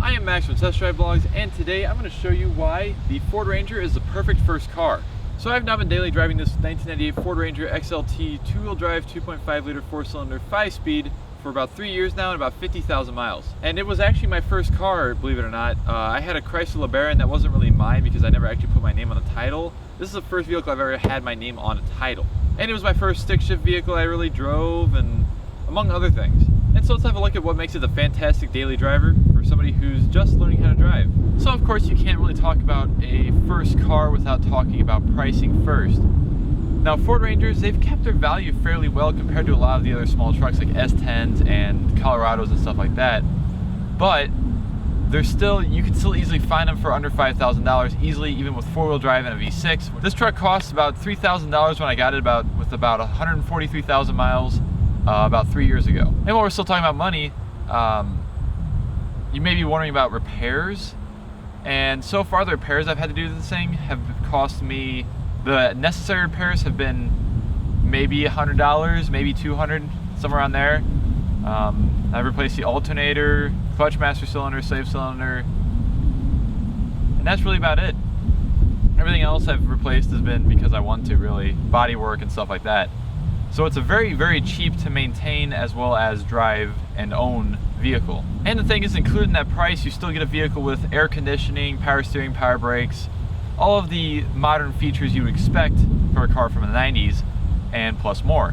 I am Max from Test Drive Blogs, and today I'm going to show you why the Ford Ranger is the perfect first car. So I've now been daily driving this 1998 Ford Ranger XLT 2-wheel drive 2.5 liter 4-cylinder 5-speed for about 3 years now and about 50,000 miles. And it was actually my first car, believe it or not. I had a Chrysler LeBaron that wasn't really mine because I never actually put my name on the title. This is the first vehicle I've ever had my name on a title. And it was my first stick shift vehicle I really drove, and among other things. And so let's have a look at what makes it a fantastic daily driver for somebody who's just learning how to drive. So of course you can't really talk about a first car without talking about pricing first. Now Ford Rangers, they've kept their value fairly well compared to a lot of the other small trucks like S10s and Colorados and stuff like that. But they're still, you can still easily find them for under $5,000 easily, even with 4-wheel drive and a V6. This truck costs about $3,000 when I got it with about 143,000 miles. About 3 years ago. And while we're still talking about money, you may be wondering about repairs. And so far the repairs I've had to do to this thing have cost me, the necessary repairs have been maybe $100, maybe $200, somewhere around there. I've replaced the alternator, clutch master cylinder, slave cylinder, and that's really about it. Everything else I've replaced has been because I want to, really, body work and stuff like that. So it's a very, very cheap to maintain as well as drive and own vehicle. And the thing is, included in that price, you still get a vehicle with air conditioning, power steering, power brakes, all of the modern features you would expect for a car from the 90s, and plus more.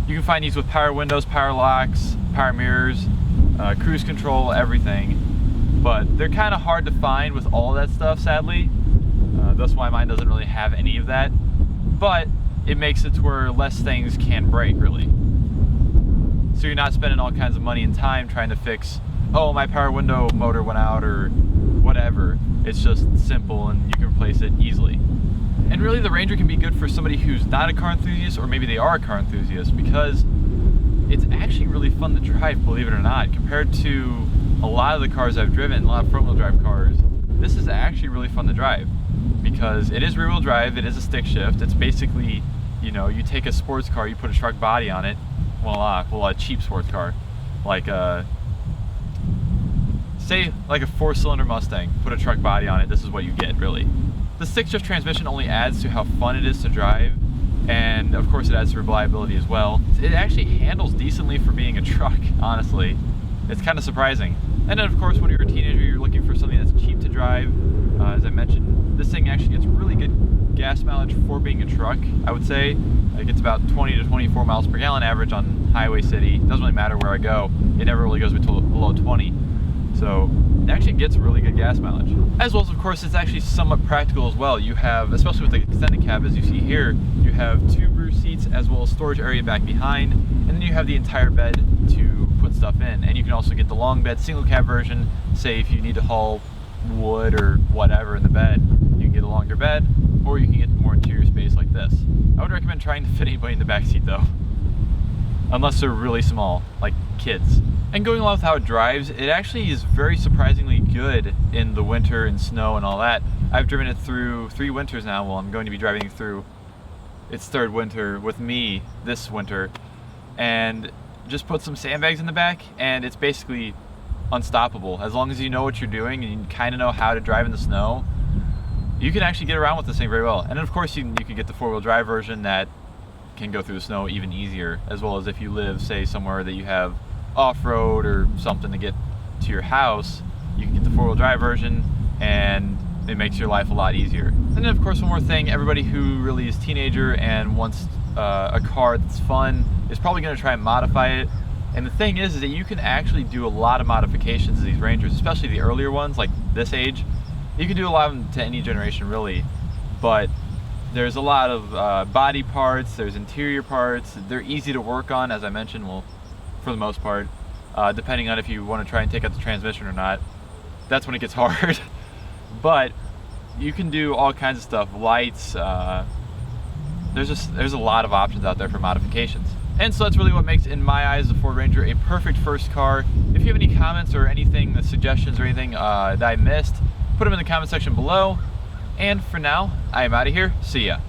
You can find these with power windows, power locks, power mirrors, cruise control, everything. But they're kind of hard to find with all that stuff, sadly. That's why mine doesn't really have any of that. But it makes it to where less things can break, really. So you're not spending all kinds of money and time trying to fix, oh, my power window motor went out or whatever. It's just simple and you can replace it easily. And really the Ranger can be good for somebody who's not a car enthusiast, or maybe they are a car enthusiast, because it's actually really fun to drive, believe it or not. Compared to a lot of the cars I've driven, a lot of front-wheel drive cars, this is actually really fun to drive. Because it is rear-wheel drive, it is a stick shift. It's basically, you know, you take a sports car, you put a truck body on it. Well, a cheap sports car, like say like a 4-cylinder Mustang, put a truck body on it. This is what you get, really. The stick shift transmission only adds to how fun it is to drive, and of course it adds to reliability as well. It actually handles decently for being a truck, honestly. It's kind of surprising. And then of course when you're a teenager, you're looking for something that's cheap to drive. As I mentioned, this thing actually gets really good gas mileage for being a truck, I would say. It gets about 20 to 24 miles per gallon average on highway city. It doesn't really matter where I go. It never really goes below 20. So it actually gets really good gas mileage. As well as, of course, it's actually somewhat practical as well. You have, especially with the extended cab as you see here, you have 2 rear seats as well as storage area back behind, and then you have the entire bed to put stuff in. And you can also get the long bed single cab version, say if you need to haul wood or whatever in the bed, you can get a longer bed, or you can get more interior space like this. I would recommend trying to fit anybody in the back seat though, unless they're really small, like kids. And going along with how it drives, it actually is very surprisingly good in the winter and snow and all that. I've driven it through 3 winters now. Well, I'm going to be driving it through its 3rd winter with me this winter, and just put some sandbags in the back and it's basically unstoppable. As long as you know what you're doing and you kind of know how to drive in the snow, you can actually get around with this thing very well. And then of course you can get the 4-wheel drive version that can go through the snow even easier, as well as if you live, say, somewhere that you have off-road or something to get to your house, you can get the 4-wheel drive version and it makes your life a lot easier. And then of course one more thing, everybody who really is a teenager and wants a car that's fun is probably going to try and modify it. And the thing is that you can actually do a lot of modifications to these Rangers, especially the earlier ones, like this age. You can do a lot of them to any generation, really. But there's a lot of body parts, there's interior parts. They're easy to work on, as I mentioned, well, for the most part, depending on if you want to try and take out the transmission or not. That's when it gets hard. But you can do all kinds of stuff, lights. There's a lot of options out there for modifications. And so that's really what makes, in my eyes, the Ford Ranger a perfect first car. If you have any comments or anything, suggestions or anything that I missed, put them in the comment section below. And for now, I am out of here. See ya.